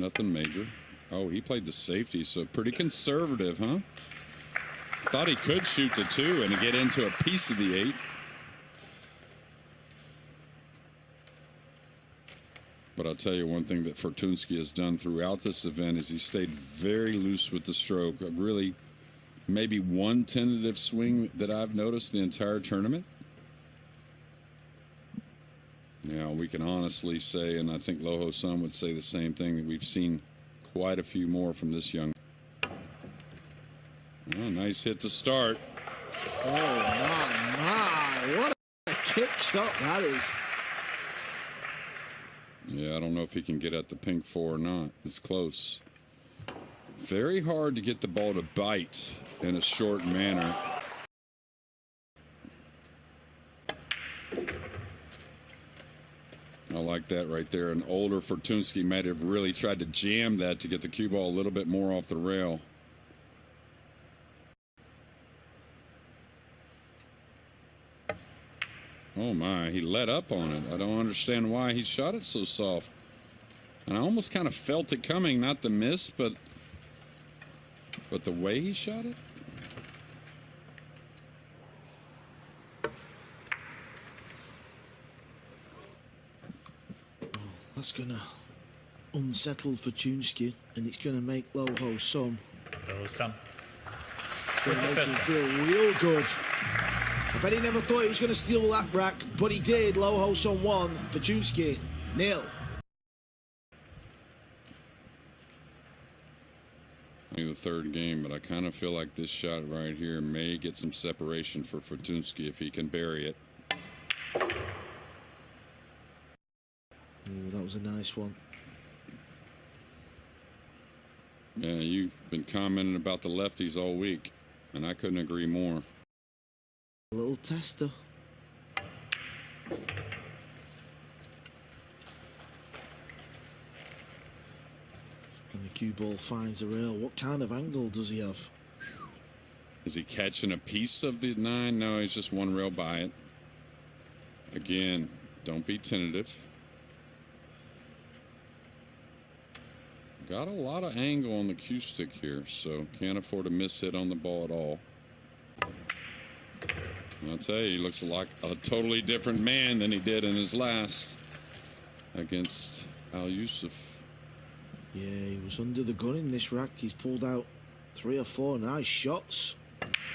Nothing major. Oh, he played the safety, so pretty conservative, huh? Thought he could shoot the 2 and get into a piece of the 8. But I'll tell you one thing that Fortunski has done throughout this event is he stayed very loose with the stroke. Really, maybe one tentative swing that I've noticed the entire tournament. Now, we can honestly say, and I think Loho Sun would say the same thing, that we've seen quite a few more from this young. Oh, nice hit to start. Oh, my. What a kick shot that is. Yeah, I don't know if he can get at the pink 4 or not. It's close. Very hard to get the ball to bite in a short manner. I like that right there. An older Fortunski might have really tried to jam that to get the cue ball a little bit more off the rail. Oh my, he let up on it. I don't understand why he shot it so soft. And I almost kind of felt it coming, not the miss, but the way he shot it. That's going to unsettle Fortunski, and it's going to make Loho Sun. Loho Sun. Going to make him feel real good. I bet he never thought he was going to steal that rack, but he did. Loho Sun 1, Fortunski 0. The third game, but I kind of feel like this shot right here may get some separation for Fortunski if he can bury it. That was a nice one. Yeah, you've been commenting about the lefties all week, and I couldn't agree more. A little tester. And the cue ball finds the rail. What kind of angle does he have? Is he catching a piece of the 9? No, he's just one rail by it. Again, don't be tentative. Got a lot of angle on the cue stick here, so can't afford a miss hit on the ball at all. I'll tell you, he looks like a totally different man than he did in his last against Al Yusuf. Yeah, he was under the gun in this rack. He's pulled out 3 or 4 nice shots.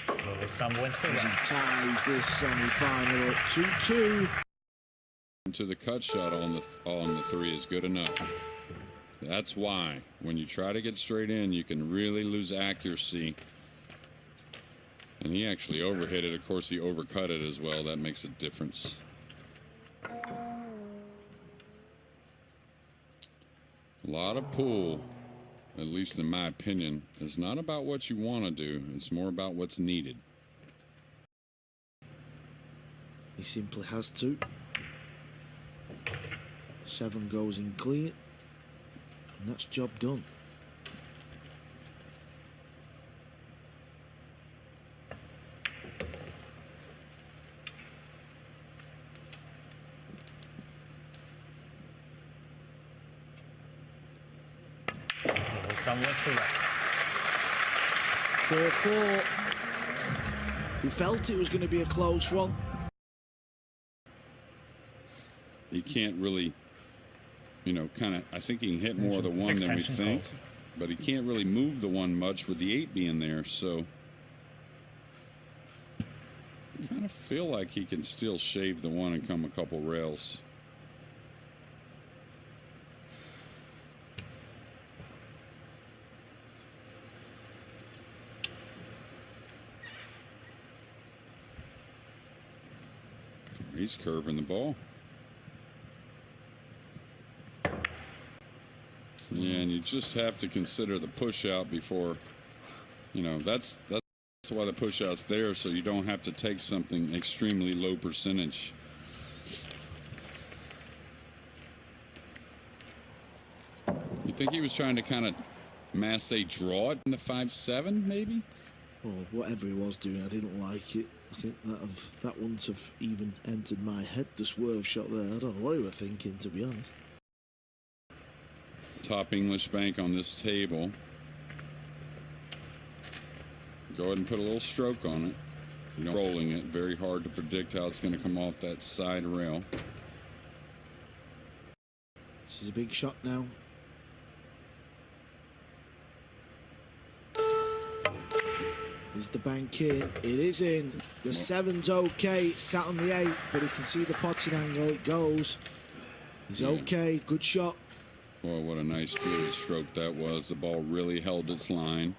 Loho Sun wins the As rack. he ties this semi-final up 2-2. To the cut shot on the 3 is good enough. That's why when you try to get straight in, you can really lose accuracy. And he actually overhit it. Of course, he overcut it as well. That makes a difference. A lot of pull, at least in my opinion, is not about what you want to do. It's more about what's needed. He simply has to. 7 goes in clean. And that's job done. Loho Sun wins the rack. 4-4. We felt it was going to be a close one. He can't really, you know, kind of, I think he can hit more of the 1 than we think, but he can't really move the 1 much with the 8 being there, so I kind of feel like he can still shave the 1 and come a couple rails. He's curving the ball. Yeah, and you just have to consider the push out before, you know, that's why the push out's there, so you don't have to take something extremely low percentage. You think he was trying to kind of draw it in the 5-7 maybe? Well, whatever he was doing, I didn't like it. I think that wouldn't have even entered my head, the swerve shot there. I don't know what he was thinking, to be honest. top English bank on this table. Go ahead and put a little stroke on it. You know, rolling it, very hard to predict how it's going to come off that side rail. This is a big shot now. Is the bank in? It is in. The 7's okay. It's sat on the 8, but he can see the potting angle. It goes. He's okay. Good shot. Boy, what a nice field stroke that was. The ball really held its line.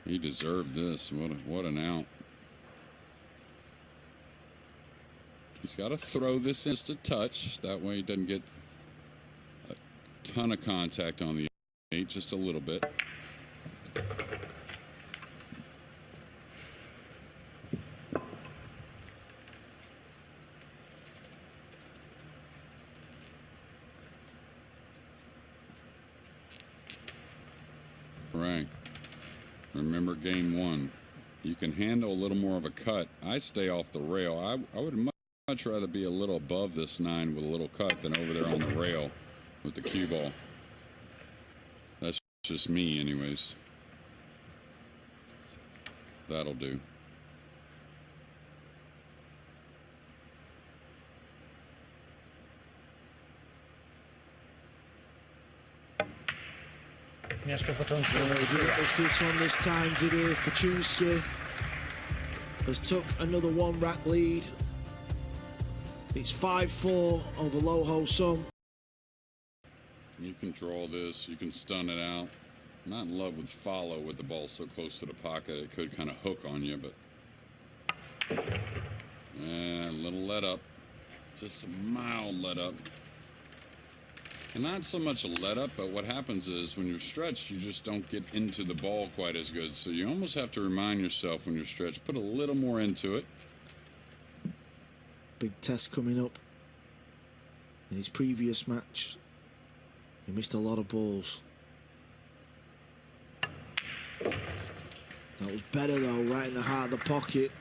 He deserved this. What an out. He's got to throw this in just a touch. That way he doesn't get a ton of contact on the 8, just a little bit. Right. Remember game 1. You can handle a little more of a cut. I stay off the rail. I would much rather be a little above this 9 with a little cut than over there on the rail with the cue ball. That's just me anyways. That'll do. Mieszko Fortunski. Didn't miss this one this time, did he? Fortunski has took another 1-rack lead. It's 5-4 over Low Ho Sung. You can draw this. You can stun it out. I'm not in love with follow with the ball so close to the pocket. It could kind of hook on you, but a little let up. Just a mild let up. And not so much a let up, but what happens is when you're stretched, you just don't get into the ball quite as good. So you almost have to remind yourself when you're stretched, put a little more into it. Big test coming up. In his previous match, he missed a lot of balls. That was better though, right in the heart of the pocket.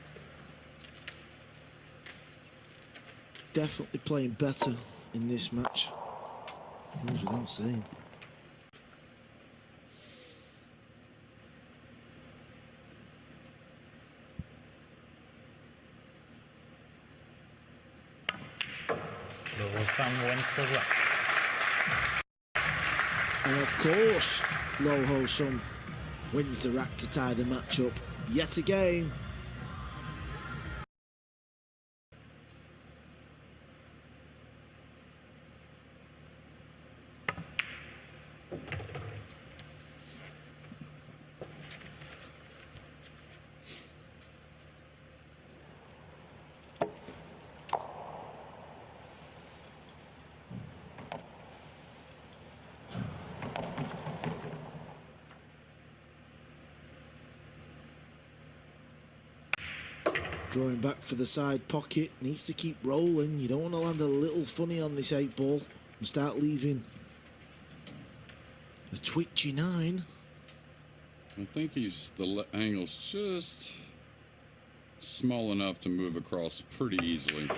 Definitely playing better in this match. Goes without saying. Some wins the rack. And of course, Low Ho Sung wins the rack to tie the match up yet again. Drawing back for the side pocket, needs to keep rolling. You don't want to land a little funny on this 8 ball and start leaving a twitchy 9. I think the angle's just small enough to move across pretty easily.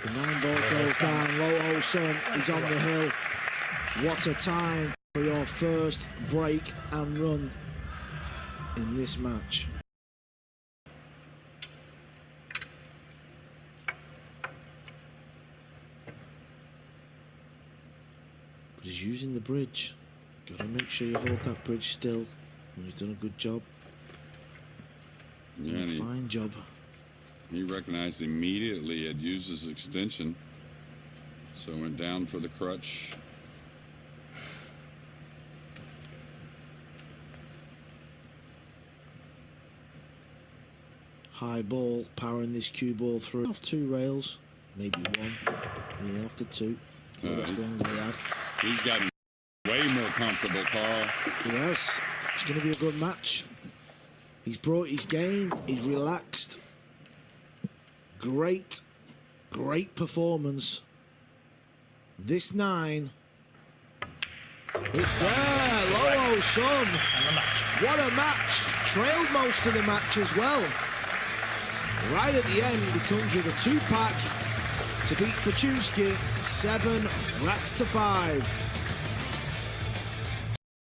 The 9 ball goes down. Low Ho Sung is on the hill. What a time for your first break and run in this match. But he's using the bridge. Got to make sure you hold that bridge still. And he's done a good job. Yeah, Fine job. He recognized immediately he had used his extension, so went down for the crutch. High ball, powering this cue ball through. Off 2 rails, maybe 1. Yeah, off the 2. That's the angle he had. He's gotten way more comfortable, Carl. Yes, it's going to be a good match. He's brought his game. He's relaxed. Great performance. This 9. It's there. Low Sun. And the match. What a match. Trailed most of the match as well. Right at the end, he comes with a 2-pack to beat Fortunski. 7 racks to 5.